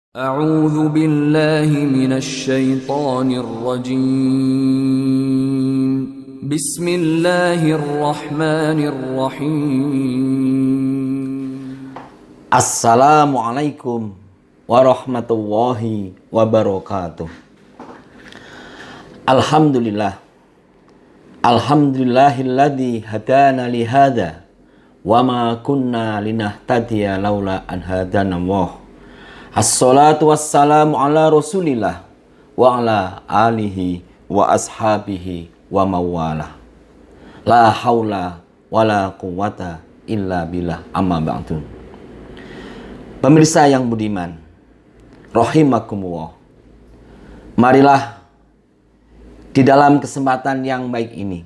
أعوذ بالله من الشيطان الرجيم بسم الله الرحمن الرحيم Assalamualaikum warahmatullahi wabarakatuh. Alhamdulillahilladzi hadana li hadza wa ma kunna linahtadiya laula an hadana Allah. Assalatu wassalamu ala Rasulillah wa ala alihi wa ashabihi wa mawala. La haula wala quwata illa billah, amma ba'du. Pemirsa yang budiman, rahimakumullah. Marilah di dalam kesempatan yang baik ini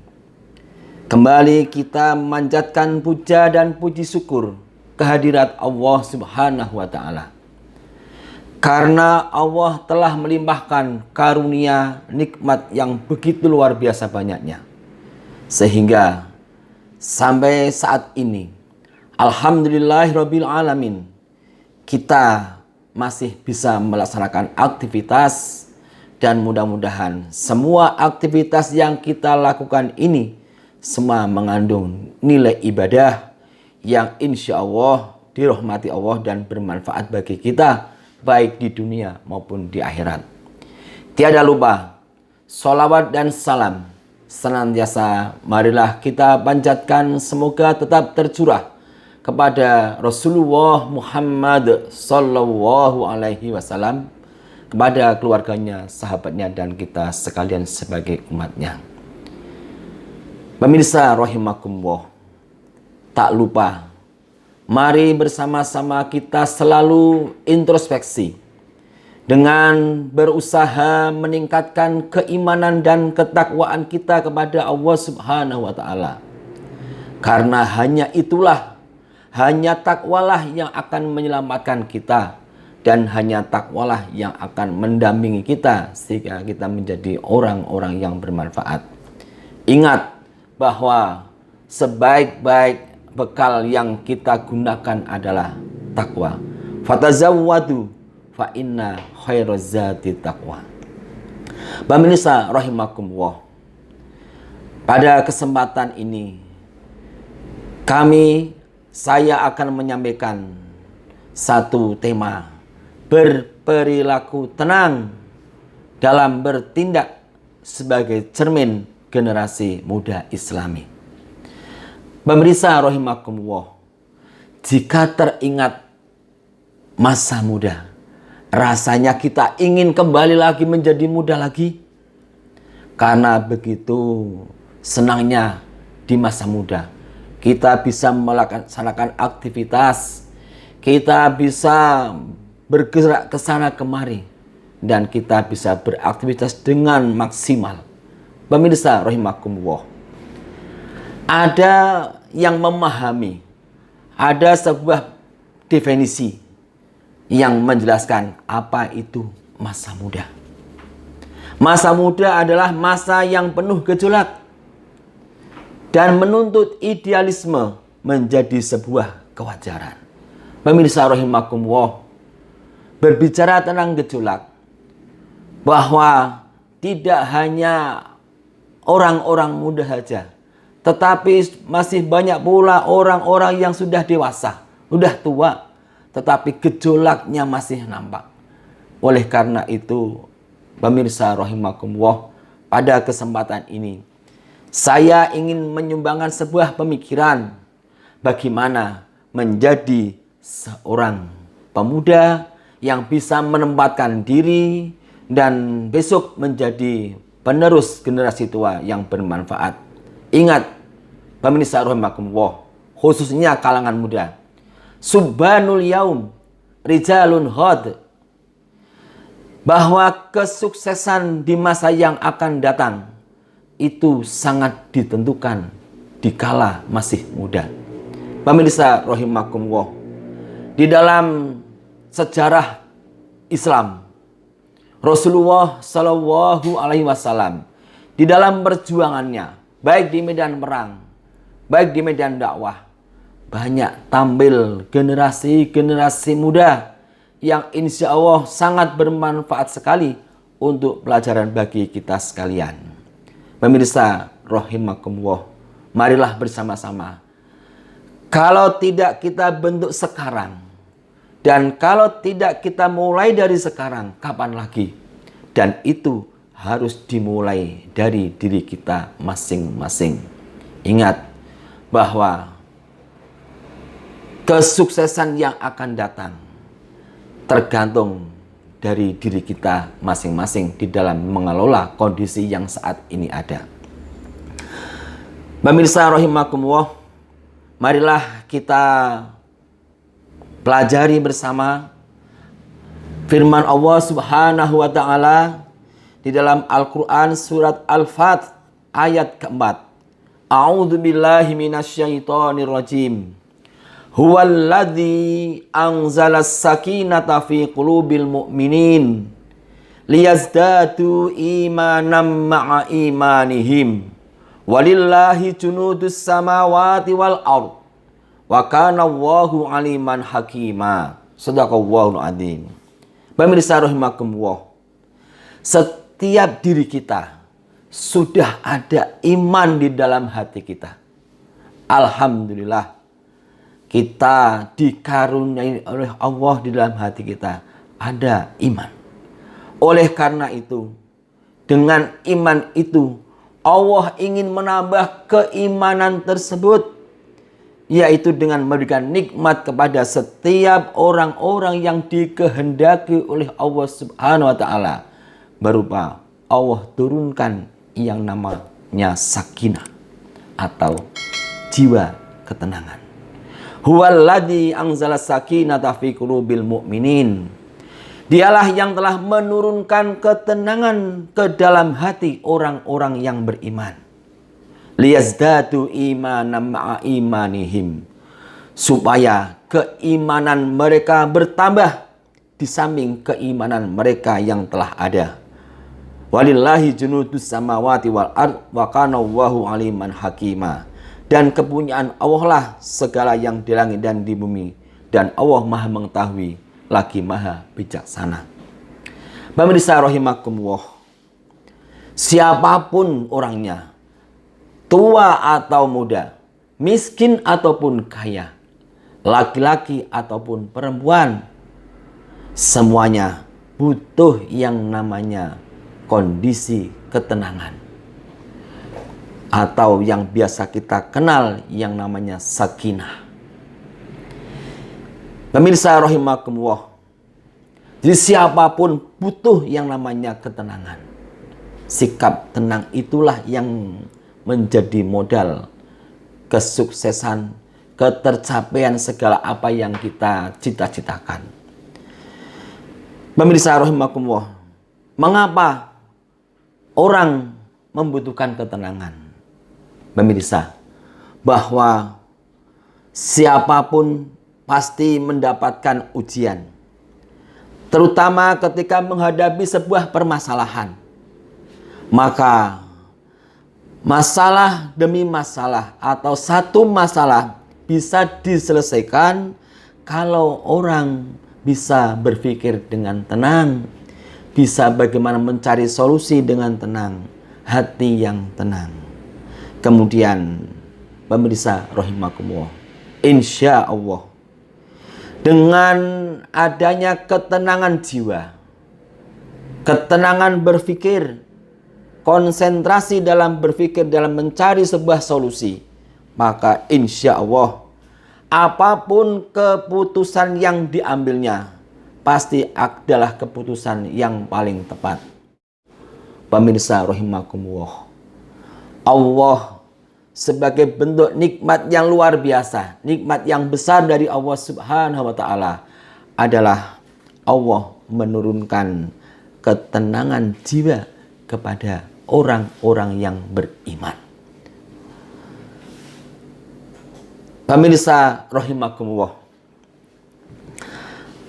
kembali kita memanjatkan puja dan puji syukur kehadirat Allah Subhanahu wa taala. Karena Allah telah melimpahkan karunia nikmat yang begitu luar biasa banyaknya. Sehingga sampai saat ini alhamdulillahirabbil alamin kita masih bisa melaksanakan aktivitas, dan mudah-mudahan semua aktivitas yang kita lakukan ini semua mengandung nilai ibadah yang insya Allah dirahmati Allah dan bermanfaat bagi kita baik di dunia maupun di akhirat. Tiada lupa sholawat dan salam senantiasa marilah kita panjatkan, semoga tetap tercurah kepada Rasulullah Muhammad sallallahu alaihi wasallam, kepada keluarganya, sahabatnya, dan kita sekalian sebagai umatnya. Pemirsa rahimakumullah, tak lupa mari bersama-sama kita selalu introspeksi dengan berusaha meningkatkan keimanan dan ketakwaan kita kepada Allah Subhanahu wa taala. Karena hanya itulah, hanya takwalah yang akan menyelamatkan kita, dan hanya takwalah yang akan mendampingi kita sehingga kita menjadi orang-orang yang bermanfaat. Ingat bahwa sebaik-baik bekal yang kita gunakan adalah takwa. Fatazawwadu fa inna khairaz zati taqwa. Pemirsa rahimakumullah, pada kesempatan ini saya akan menyampaikan satu tema: berperilaku tenang dalam bertindak sebagai cermin generasi muda Islami. Pemirsa rahimakumullah, jika teringat masa muda, rasanya kita ingin kembali lagi menjadi muda lagi. Karena begitu senangnya di masa muda, kita bisa melaksanakan aktivitas, kita bisa bergerak ke sana kemari, dan kita bisa beraktivitas dengan maksimal. Pemirsa rahimakumullah, ada yang memahami, ada sebuah definisi yang menjelaskan apa itu masa muda. Masa muda adalah masa yang penuh gejolak dan menuntut idealisme menjadi sebuah kewajaran. Pemirsa rahimakumullah, berbicara tentang gejolak, bahwa tidak hanya orang-orang muda saja, tetapi masih banyak pula orang-orang yang sudah dewasa, sudah tua, tetapi gejolaknya masih nampak. Oleh karena itu, pemirsa rahimakumullah, pada kesempatan ini saya ingin menyumbangkan sebuah pemikiran bagaimana menjadi seorang pemuda yang bisa menempatkan diri dan besok menjadi penerus generasi tua yang bermanfaat. Ingat pemirsa rahimakumullah, khususnya kalangan muda, subhanul yaum rijalun hod, bahwa kesuksesan di masa yang akan datang itu sangat ditentukan dikala masih muda. Pemirsa rahimakumullah, di dalam sejarah Islam, Rasulullah Shallallahu alaihi wasallam di dalam perjuangannya, baik di medan perang, baik di medan dakwah, banyak tampil generasi-generasi muda yang insya Allah sangat bermanfaat sekali untuk pelajaran bagi kita sekalian. Pemirsa rahimakumullah, marilah bersama-sama. Kalau tidak kita bentuk sekarang, dan kalau tidak kita mulai dari sekarang, kapan lagi? Dan itu harus dimulai dari diri kita masing-masing. Ingat bahwa kesuksesan yang akan datang tergantung dari diri kita masing-masing di dalam mengelola kondisi yang saat ini ada. Pemirsa rahimakumullah, marilah kita pelajari bersama firman Allah Subhanahu wa taala di dalam Al-Qur'an surat Al-Fat ayat keempat. A'udzubillahi minasyaitonir rajim. Huwallazi anzalas sakinata fi qulubil mu'minin liyazdadu imanan ma'a imanihim walillahi junudus samawati wal ard wa kana Allahu aliman hakima. Shadaqallahul adzim. Pemirsa rahimakumullah, setiap diri kita sudah ada iman di dalam hati kita. Alhamdulillah, kita dikaruniai oleh Allah di dalam hati kita ada iman. Oleh karena itu, dengan iman itu Allah ingin menambah keimanan tersebut, yaitu dengan memberikan nikmat kepada setiap orang-orang yang dikehendaki oleh Allah Subhanahu wa taala, berupa Allah turunkan yang namanya sakinah atau jiwa ketenangan. Huwallazi anzala sakinata fi qulubil mu'minin. Dialah yang telah menurunkan ketenangan ke dalam hati orang-orang yang beriman. Liyazdadu imanan ma'a imanihim. Supaya keimanan mereka bertambah di samping keimanan mereka yang telah ada. Walillahi junudus samawati wal ard wa kana Allahu aliman hakima. Dan kepunyaan Allah lah segala yang di langit dan di bumi, dan Allah maha mengetahui lagi maha bijaksana. Pemirsa rahimakumullah, siapapun orangnya, tua atau muda, miskin ataupun kaya, laki-laki ataupun perempuan, semuanya butuh yang namanya kondisi ketenangan, atau yang biasa kita kenal yang namanya sakinah. Pemirsa rahimakumullah, jadi siapapun butuh yang namanya ketenangan. Sikap tenang itulah yang menjadi modal kesuksesan, ketercapaian segala apa yang kita cita-citakan. Pemirsa rahimakumullah, mengapa orang membutuhkan ketenangan? Pemirsa, bahwa siapapun pasti mendapatkan ujian, terutama ketika menghadapi sebuah permasalahan. Maka masalah demi masalah atau satu masalah bisa diselesaikan kalau orang bisa berpikir dengan tenang, bisa bagaimana mencari solusi dengan tenang, hati yang tenang. Kemudian pemirsa rahimakumullah, insya Allah dengan adanya ketenangan jiwa, ketenangan berpikir, konsentrasi dalam berpikir, dalam mencari sebuah solusi, maka insya Allah apapun keputusan yang diambilnya pasti adalah keputusan yang paling tepat. Pemirsa rahimakumullah, Allah sebagai bentuk nikmat yang luar biasa, nikmat yang besar dari Allah Subhanahu wa taala adalah Allah menurunkan ketenangan jiwa kepada orang-orang yang beriman. Pemirsa rahimakumullah,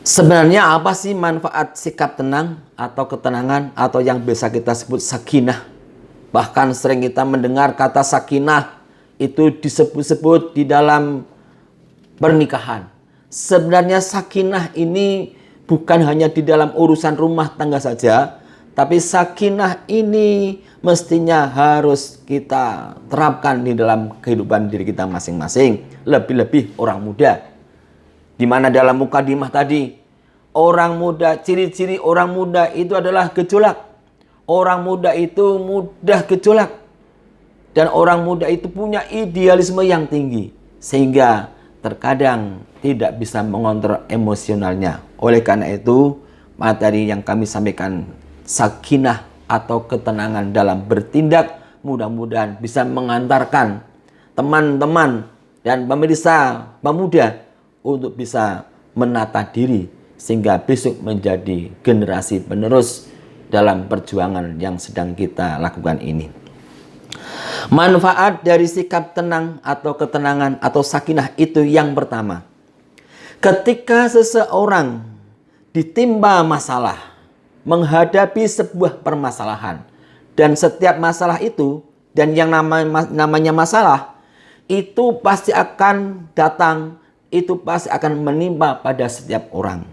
sebenarnya apa sih manfaat sikap tenang atau ketenangan atau yang biasa kita sebut sakinah? Bahkan sering kita mendengar kata sakinah itu disebut-sebut di dalam pernikahan. Sebenarnya sakinah ini bukan hanya di dalam urusan rumah tangga saja, tapi sakinah ini mestinya harus kita terapkan di dalam kehidupan diri kita masing-masing. Lebih-lebih orang muda. Di mana dalam mukadimah tadi, orang muda, ciri-ciri orang muda itu adalah gejolak. Orang muda itu mudah gejolak. Dan orang muda itu punya idealisme yang tinggi. Sehingga terkadang tidak bisa mengontrol emosionalnya. Oleh karena itu, materi yang kami sampaikan, sakinah atau ketenangan dalam bertindak, mudah-mudahan bisa mengantarkan teman-teman dan pemirsa pemuda untuk bisa menata diri sehingga besok menjadi generasi penerus dalam perjuangan yang sedang kita lakukan ini. Manfaat dari sikap tenang atau ketenangan atau sakinah itu yang pertama. Ketika seseorang ditimpa masalah, menghadapi sebuah permasalahan, dan setiap masalah itu dan yang namanya masalah itu pasti akan datang, itu pasti akan menimpa pada setiap orang.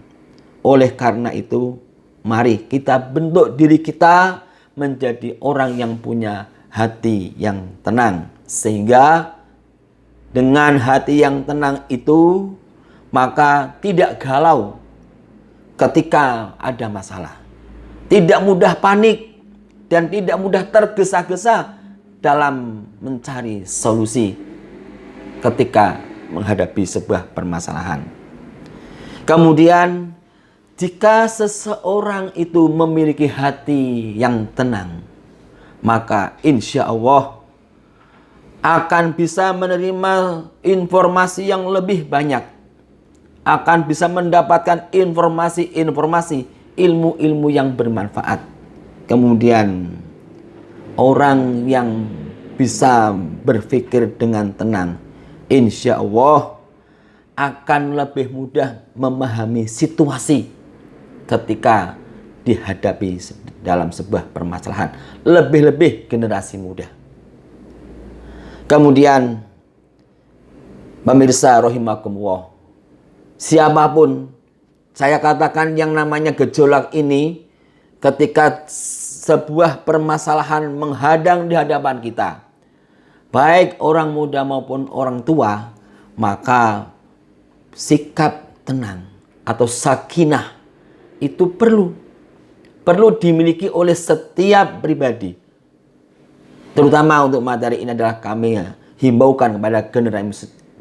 Oleh karena itu, mari kita bentuk diri kita menjadi orang yang punya hati yang tenang. Sehingga dengan hati yang tenang itu, maka tidak galau ketika ada masalah. Tidak mudah panik dan tidak mudah tergesa-gesa dalam mencari solusi ketika menghadapi sebuah permasalahan. Kemudian, jika seseorang itu memiliki hati yang tenang, maka insya Allah akan bisa menerima informasi yang lebih banyak. Akan bisa mendapatkan informasi-informasi, ilmu-ilmu yang bermanfaat. Kemudian orang yang bisa berpikir dengan tenang, insya Allah akan lebih mudah memahami situasi ketika dihadapi dalam sebuah permasalahan. Lebih-lebih generasi muda. Kemudian pemirsa rahimakumullah, siapapun, saya katakan yang namanya gejolak ini, ketika sebuah permasalahan menghadang di hadapan kita, baik orang muda maupun orang tua, maka sikap tenang atau sakinah itu perlu dimiliki oleh setiap pribadi. Terutama untuk materi ini adalah kami himbaukan kepada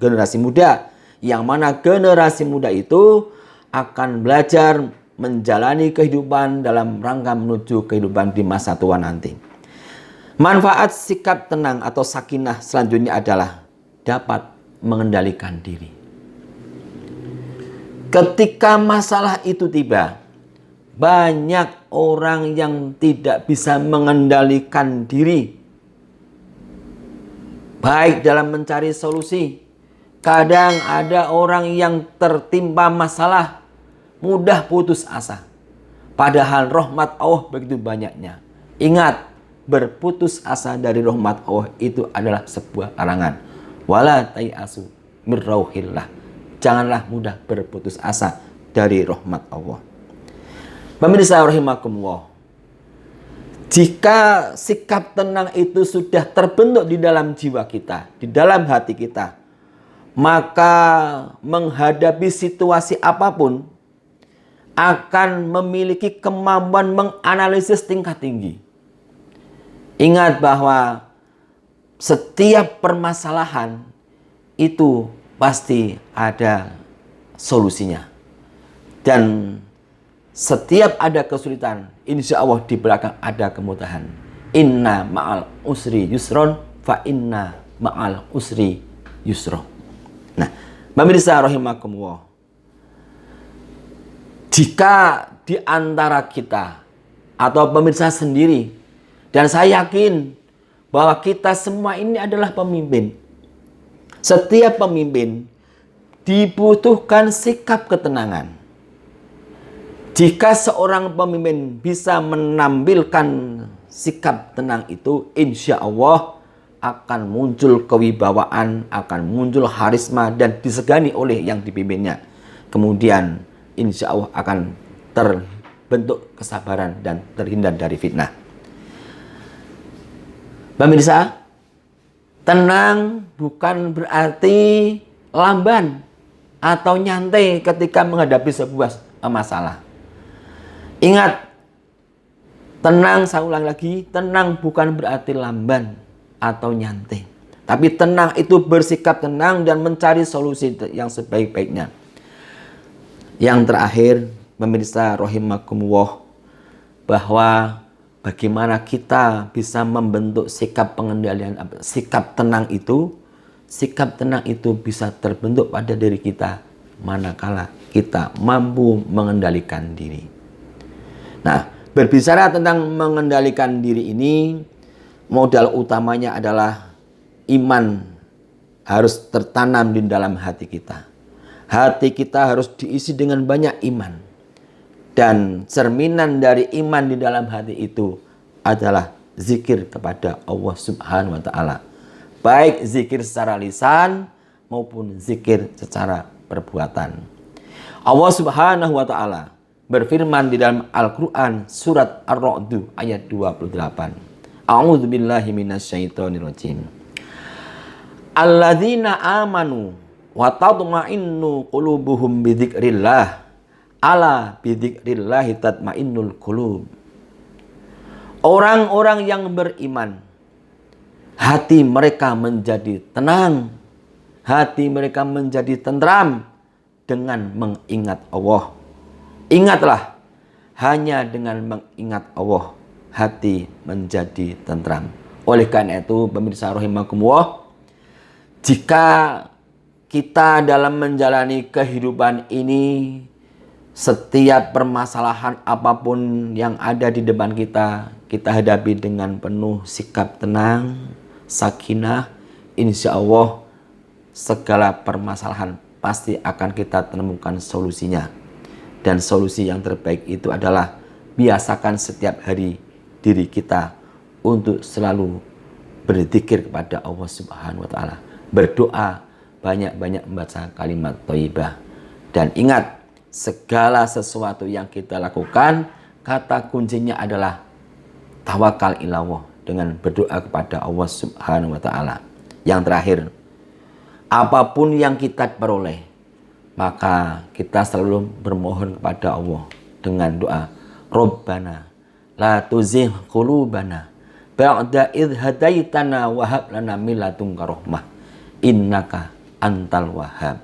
generasi muda, yang mana generasi muda itu akan belajar menjalani kehidupan dalam rangka menuju kehidupan di masa tua nanti. Manfaat sikap tenang atau sakinah selanjutnya adalah dapat mengendalikan diri. Ketika masalah itu tiba, banyak orang yang tidak bisa mengendalikan diri, baik dalam mencari solusi. Kadang ada orang yang tertimpa masalah, mudah putus asa. Padahal rahmat Allah begitu banyaknya. Ingat, berputus asa dari rahmat Allah itu adalah sebuah larangan. Wala tayasu mir rauhillah. Janganlah mudah berputus asa dari rahmat Allah. Pemirsa rahimakumullah, jika sikap tenang itu sudah terbentuk di dalam jiwa kita, di dalam hati kita, maka menghadapi situasi apapun akan memiliki kemampuan menganalisis tingkat tinggi. Ingat bahwa setiap permasalahan itu pasti ada solusinya. Dan setiap ada kesulitan, insya Allah di belakang ada kemudahan. Inna ma'al usri yusron, fa inna ma'al usri yusron. Nah, pemirsa rahimakumullah, jika di antara kita atau pemirsa sendiri, dan saya yakin bahwa kita semua ini adalah pemimpin. Setiap pemimpin dibutuhkan sikap ketenangan. Jika seorang pemimpin bisa menampilkan sikap tenang itu, insya Allah akan muncul kewibawaan, akan muncul harisma dan disegani oleh yang dipimpinnya. Kemudian insya Allah akan terbentuk kesabaran dan terhindar dari fitnah. Pemirsa, tenang bukan berarti lamban atau nyantai ketika menghadapi sebuah masalah. Ingat, tenang, saya ulang lagi, tenang bukan berarti lamban atau nyantai. Tapi tenang itu bersikap tenang dan mencari solusi yang sebaik-baiknya. Yang terakhir, pemirsa rahimakumullah, bahwa bagaimana kita bisa membentuk sikap pengendalian, sikap tenang itu. Sikap tenang itu bisa terbentuk pada diri kita manakala kita mampu mengendalikan diri. Nah, berbicara tentang mengendalikan diri ini, modal utamanya adalah iman harus tertanam di dalam hati kita. Hati kita harus diisi dengan banyak iman. Dan cerminan dari iman di dalam hati itu adalah zikir kepada Allah Subhanahu wa Ta'ala. Baik zikir secara lisan maupun zikir secara perbuatan. Allah Subhanahu wa Ta'ala berfirman di dalam Al-Quran surat Ar-Ra'd ayat 28. A'udzubillahi minasyaitonirrajim. Alladzina amanu wa tatma'innu qulubuhum bidzikrillah. Ala bidzikrillahi tatma'innul qulub. Orang-orang yang beriman, hati mereka menjadi tenang, hati mereka menjadi tentram dengan mengingat Allah. Ingatlah, hanya dengan mengingat Allah, hati menjadi tentram. Oleh karena itu, pemirsa rahimakumullah, jika kita dalam menjalani kehidupan ini, setiap permasalahan apapun yang ada di depan kita, kita hadapi dengan penuh sikap tenang, sakinah, insya Allah segala permasalahan pasti akan kita temukan solusinya. Dan solusi yang terbaik itu adalah biasakan setiap hari diri kita untuk selalu berzikir kepada Allah Subhanahu wa Ta'ala. Berdoa, banyak-banyak membaca kalimat thayyibah. Dan ingat, segala sesuatu yang kita lakukan, kata kuncinya adalah tawakal ilallah, dengan berdoa kepada Allah Subhanahu wa Ta'ala. Yang terakhir, apapun yang kita peroleh, maka kita selalu bermohon kepada Allah dengan doa, Rabbana la tuzigh qulubana ba'da idh hadaitana wa hab lana min ladunka rahmah innaka antal wahhab.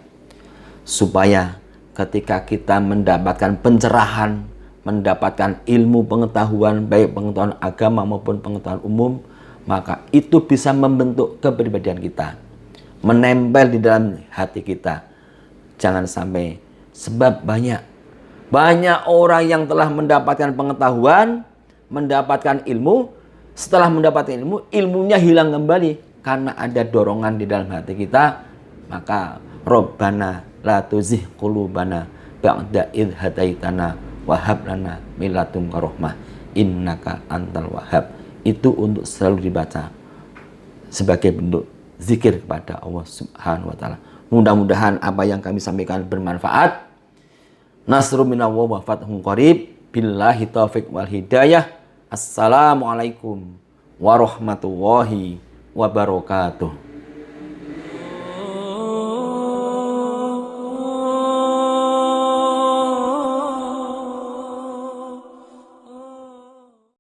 Supaya ketika kita mendapatkan pencerahan, mendapatkan ilmu pengetahuan, baik pengetahuan agama maupun pengetahuan umum, maka itu bisa membentuk kepribadian kita, menempel di dalam hati kita. Jangan sampai, sebab banyak orang yang telah mendapatkan pengetahuan, mendapatkan ilmu, setelah mendapatkan ilmu, ilmunya hilang kembali karena ada dorongan di dalam hati kita. Maka Rabbana la tuzigh qulubana ba'da idh hadaitana wa hab lana min ladunka rahmah innaka antal wahhab. Itu untuk selalu dibaca sebagai bentuk zikir kepada Allah Subhanahu wa Ta'ala. Mudah-mudahan apa yang kami sampaikan bermanfaat. Nasrun minallah wa fathun qarib. Billahi taufiq wal hidayah. Assalamualaikum warahmatullahi wabarakatuh.